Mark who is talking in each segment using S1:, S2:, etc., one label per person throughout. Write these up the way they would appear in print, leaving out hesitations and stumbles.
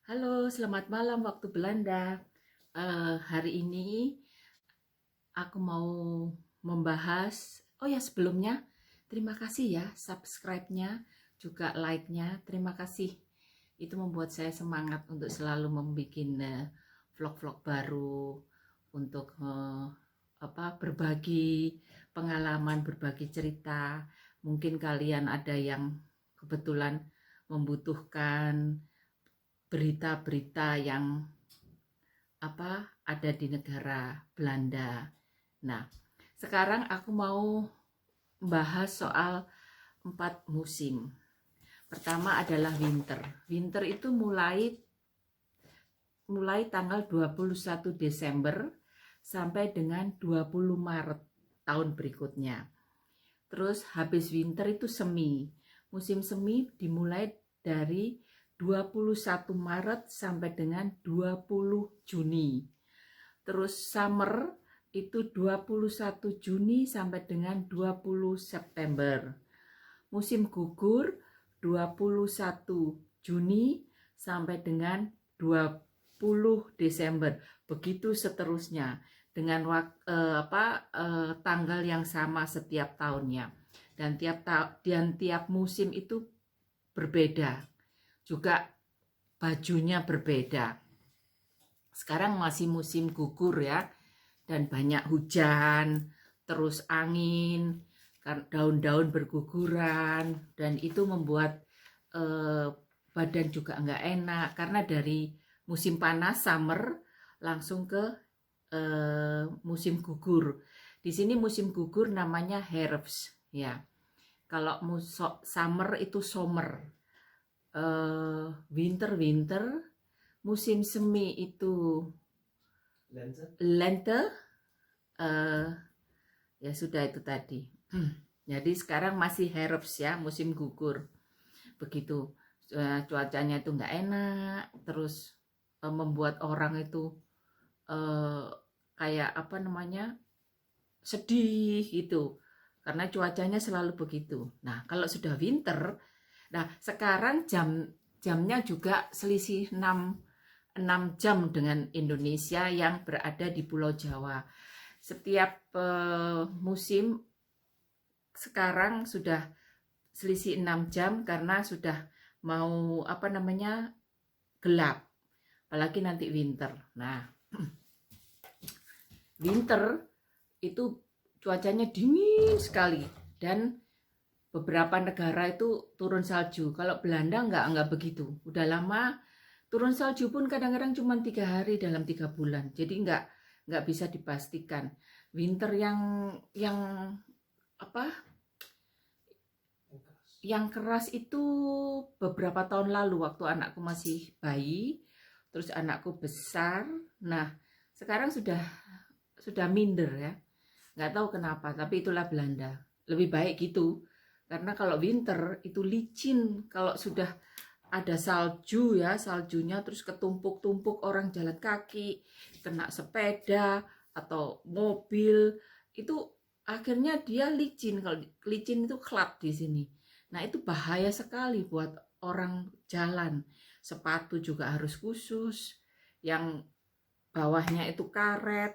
S1: Halo, selamat malam waktu Belanda. Hari ini aku mau membahas. Oh ya, sebelumnya terima kasih ya subscribe-nya, juga like-nya. Terima kasih. Itu membuat saya semangat untuk selalu membuat vlog-vlog baru untuk berbagi pengalaman, berbagi cerita. Mungkin kalian ada yang kebetulan membutuhkan berita-berita yang ada di negara Belanda. Nah, sekarang aku mau membahas soal 4 musim. Pertama adalah winter. Winter itu mulai tanggal 21 Desember sampai dengan 20 Maret tahun berikutnya. Terus habis winter itu semi. Musim semi dimulai dari 21 Maret sampai dengan 20 Juni. Terus summer itu 21 Juni sampai dengan 20 September. Musim gugur 21 Juni sampai dengan 20 Desember. Begitu seterusnya dengan tanggal yang sama setiap tahunnya. Dan tiap musim itu berbeda. Juga bajunya berbeda. Sekarang masih musim gugur ya, dan banyak hujan, terus angin, daun-daun berguguran, dan itu membuat badan juga nggak enak karena dari musim panas summer langsung ke musim gugur. Di sini musim gugur namanya Herbst ya. Kalau summer itu summer, winter, musim semi itu lente, ya sudah itu tadi. Jadi sekarang masih Herbst ya, musim gugur. Begitu cuacanya itu nggak enak, terus membuat orang itu kayak sedih gitu, karena cuacanya selalu begitu. Nah kalau sudah winter, nah sekarang jamnya juga selisih 6 jam dengan Indonesia yang berada di Pulau Jawa. Setiap musim sekarang sudah selisih 6 jam karena sudah mau gelap, apalagi nanti winter. Nah, winter itu cuacanya dingin sekali dan beberapa negara itu turun salju. Kalau Belanda enggak begitu. Udah lama turun salju pun kadang-kadang cuma 3 hari dalam 3 bulan. Jadi enggak bisa dipastikan. Winter yang yang keras itu beberapa tahun lalu waktu anakku masih bayi, terus anakku besar. Nah, sekarang sudah minder ya. Nggak tahu kenapa, tapi itulah Belanda. Lebih baik gitu. Karena kalau winter itu licin, kalau sudah ada salju ya, saljunya terus ketumpuk-tumpuk orang jalan kaki, kena sepeda atau mobil, itu akhirnya dia licin. Kalau licin itu klat di sini. Nah, itu bahaya sekali buat orang jalan. Sepatu juga harus khusus, yang bawahnya itu karet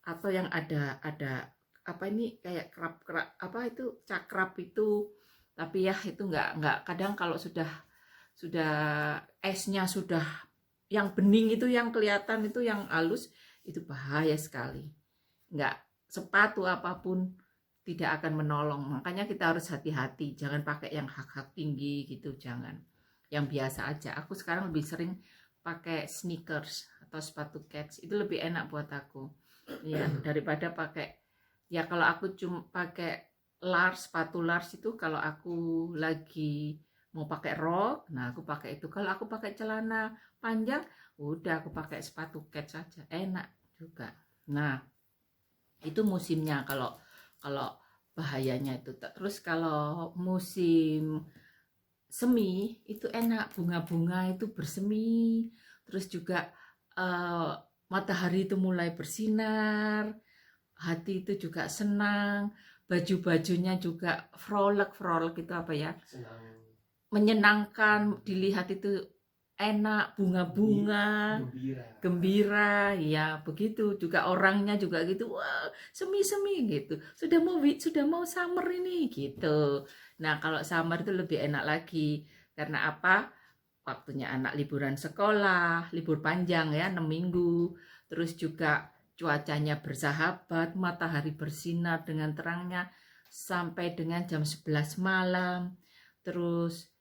S1: atau yang ada kayak itu cakrap itu. Tapi ya itu nggak kadang kalau sudah esnya sudah yang bening itu, yang kelihatan itu, yang halus, itu bahaya sekali. Nggak, sepatu apapun tidak akan menolong. Makanya kita harus hati-hati, jangan pakai yang hak-hak tinggi gitu, jangan. Yang biasa aja. Aku sekarang lebih sering pakai sneakers atau sepatu kets, itu lebih enak buat aku. Ya, daripada pakai, ya kalau aku cuma pakai sepatu Lars itu kalau aku lagi mau pakai rok, nah aku pakai itu. Kalau aku pakai celana panjang, udah aku pakai sepatu kets saja, enak juga. Nah, itu musimnya kalau bahayanya itu. Terus kalau musim semi itu enak, bunga-bunga itu bersemi, terus juga matahari itu mulai bersinar, hati itu juga senang, baju-bajunya juga frolek itu apa ya, menyenangkan dilihat itu, enak, bunga-bunga, gembira, ya begitu. Juga orangnya juga gitu, wah semi-semi gitu. Sudah mau summer ini gitu. Nah kalau summer itu lebih enak lagi. Karena apa? Waktunya anak liburan sekolah, libur panjang ya 6 minggu. Terus juga cuacanya bersahabat, matahari bersinar dengan terangnya sampai dengan jam 11 malam. Terus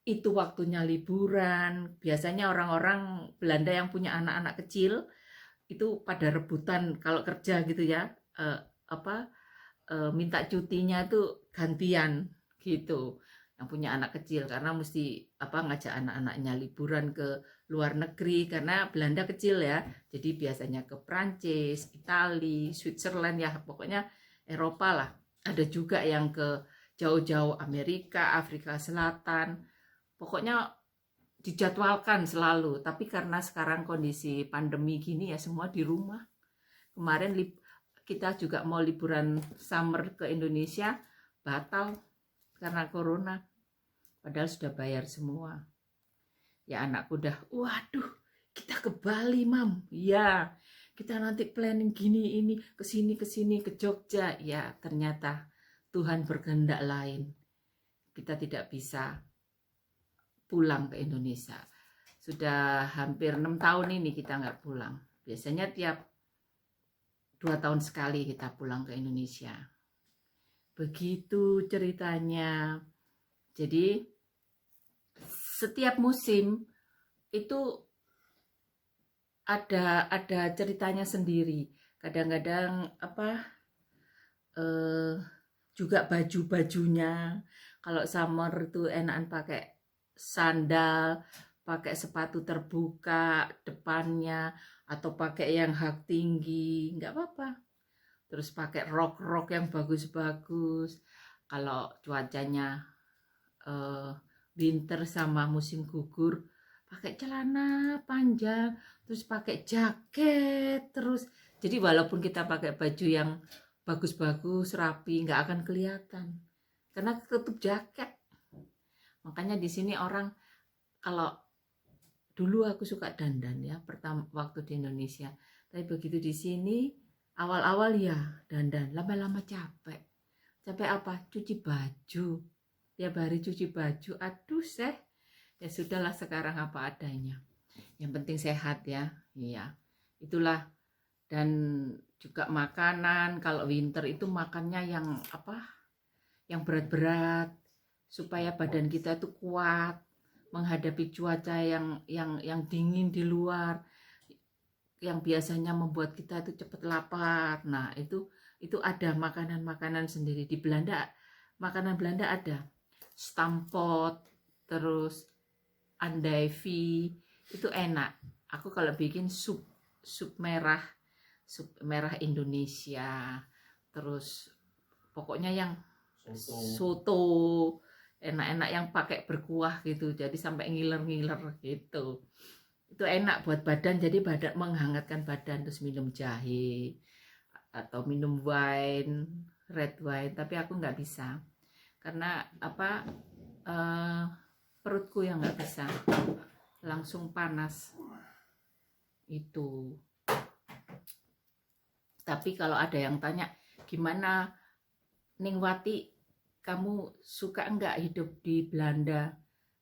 S1: itu waktunya liburan. Biasanya orang-orang Belanda yang punya anak-anak kecil itu pada rebutan kalau kerja gitu ya, minta cutinya itu gantian gitu. Yang punya anak kecil karena mesti ngajak anak-anaknya liburan ke luar negeri karena Belanda kecil ya. Jadi biasanya ke Prancis, Italia, Switzerland ya, pokoknya Eropa lah. Ada juga yang ke jauh-jauh Amerika, Afrika Selatan. Pokoknya dijadwalkan selalu, tapi karena sekarang kondisi pandemi gini ya semua di rumah. Kemarin kita juga mau liburan summer ke Indonesia, batal karena corona. Padahal sudah bayar semua. Ya anakku udah, waduh kita ke Bali mam. Ya kita nanti planning gini ini, kesini ke Jogja. Ya ternyata Tuhan berkehendak lain. Kita tidak bisa pulang ke Indonesia. Sudah hampir 6 tahun ini kita nggak pulang. Biasanya tiap 2 tahun sekali kita pulang ke Indonesia. Begitu ceritanya. Jadi setiap musim itu ada ceritanya sendiri. Kadang-kadang juga baju-bajunya. Kalau summer itu enakan pakai sandal, pakai sepatu terbuka depannya, atau pakai yang hak tinggi, nggak apa-apa. Terus pakai rok-rok yang bagus-bagus. Kalau cuacanya winter sama musim gugur, pakai celana panjang, terus pakai jaket, terus jadi walaupun kita pakai baju yang bagus-bagus, rapi, nggak akan kelihatan karena ketutup jaket. Makanya di sini orang, kalau dulu aku suka dandan ya pertama waktu di Indonesia, tapi begitu di sini awal-awal ya dandan, lama-lama capek apa? Cuci baju tiap hari, cuci baju, aduh ya sudahlah sekarang apa adanya, yang penting sehat ya. Iya itulah. Dan juga makanan, kalau winter itu makannya yang berat-berat supaya badan kita itu kuat menghadapi cuaca yang dingin di luar, yang biasanya membuat kita itu cepat lapar. Nah itu ada makanan-makanan sendiri di Belanda. Makanan Belanda ada stampot, terus andaivi, itu enak. Aku kalau bikin sup merah Indonesia, terus pokoknya yang soto enak-enak yang pakai berkuah gitu, jadi sampai ngiler-ngiler gitu. Itu enak buat badan, jadi badan menghangatkan badan. Terus minum jahe atau minum wine, red wine, tapi aku nggak bisa karena perutku yang nggak bisa, langsung panas itu. Tapi kalau ada yang tanya, gimana Ningwati, kamu suka enggak hidup di Belanda?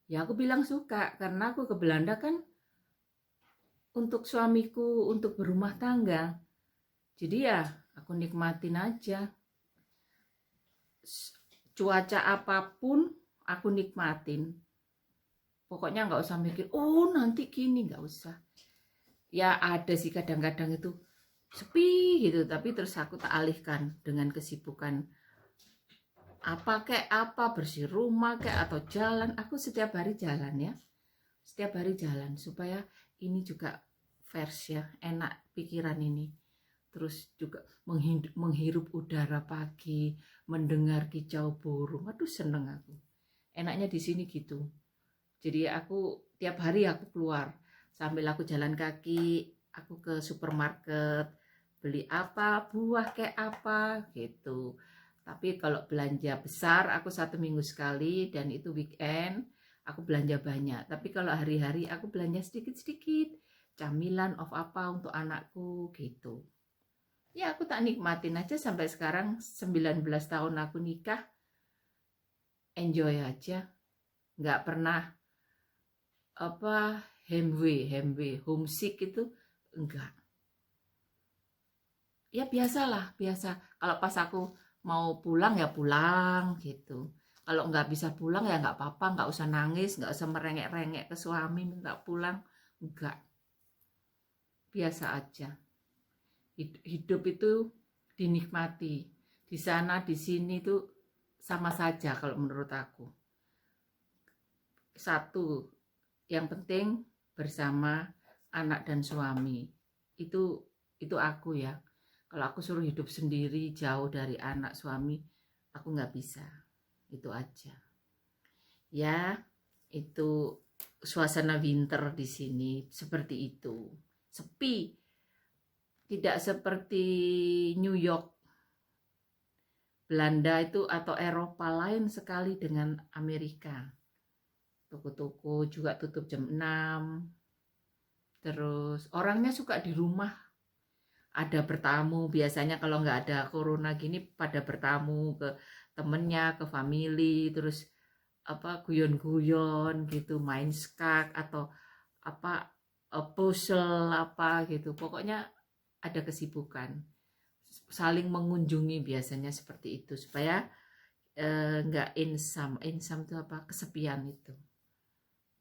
S1: Ya aku bilang suka, karena aku ke Belanda kan untuk suamiku, untuk berumah tangga. Jadi ya aku nikmatin aja. Cuaca apapun aku nikmatin. Pokoknya nggak usah mikir, oh nanti gini, nggak usah. Ya ada sih kadang-kadang itu sepi gitu, tapi terus aku tak alihkan dengan kesibukan bersih rumah kayak atau jalan. Aku setiap hari jalan ya, setiap hari jalan supaya ini juga fresh ya, enak pikiran ini. Terus juga menghirup udara pagi, mendengar kicau burung, aduh seneng aku. Enaknya di sini gitu. Jadi aku tiap hari aku keluar sambil aku jalan kaki, aku ke supermarket beli buah kayak apa gitu. Tapi kalau belanja besar aku 1 minggu sekali, dan itu weekend. aku belanja banyak. Tapi kalau hari-hari aku belanja sedikit-sedikit, camilan of apa untuk anakku gitu. Ya aku tak nikmatin aja sampai sekarang 19 tahun aku nikah, enjoy aja. Nggak pernah apa heimweh, homesick itu enggak. Ya biasalah, biasa. Kalau pas aku mau pulang ya pulang gitu. Kalau nggak bisa pulang ya nggak apa-apa, nggak usah nangis, nggak usah merengek-rengek ke suami minta pulang, enggak. Biasa aja. Hidup itu dinikmati. Di sana, di sini itu sama saja kalau menurut aku. Satu, yang penting bersama anak dan suami. Itu aku ya. Kalau aku suruh hidup sendiri jauh dari anak suami, aku nggak bisa. Itu aja. Ya, itu suasana winter di sini seperti itu. Sepi. Tidak seperti New York, Belanda itu atau Eropa, lain sekali dengan Amerika. Toko-toko juga tutup jam 6. Terus orangnya suka di rumah. Ada bertamu, biasanya kalau nggak ada corona gini pada bertamu ke temennya, ke family, terus apa guyon-guyon gitu, main skak atau apa puzzle apa gitu. Pokoknya ada kesibukan. Saling mengunjungi biasanya seperti itu supaya nggak insam itu apa, kesepian itu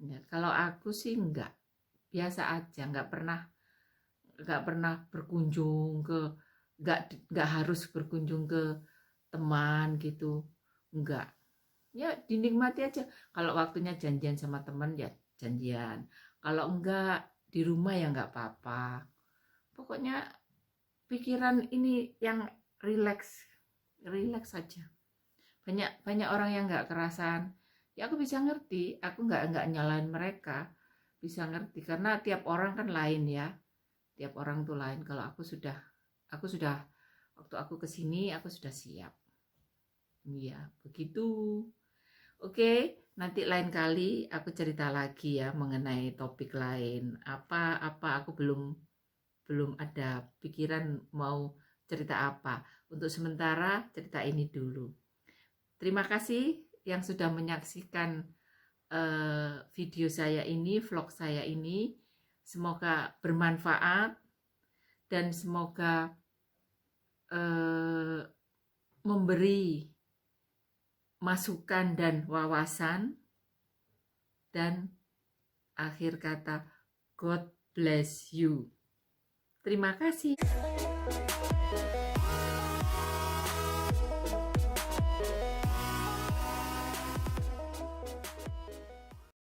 S1: ya. Kalau aku sih biasa aja, nggak pernah berkunjung ke, nggak harus berkunjung ke teman gitu, nggak. Ya dinikmati aja. Kalau waktunya janjian sama teman ya janjian, kalau enggak di rumah ya nggak apa-apa. Pokoknya pikiran ini yang relax saja. Banyak orang yang nggak kerasan. Ya aku bisa ngerti, aku nggak nyalain mereka, bisa ngerti karena tiap orang kan lain ya. Tiap orang tuh lain. Kalau aku sudah waktu aku kesini aku sudah siap. Iya, begitu. Oke, nanti lain kali aku cerita lagi ya mengenai topik lain. Apa aku belum ada pikiran mau cerita apa. Untuk sementara cerita ini dulu. Terima kasih yang sudah menyaksikan video saya ini, vlog saya ini. Semoga bermanfaat dan semoga memberi masukan dan wawasan. Dan akhir kata, God bless you. Terima kasih.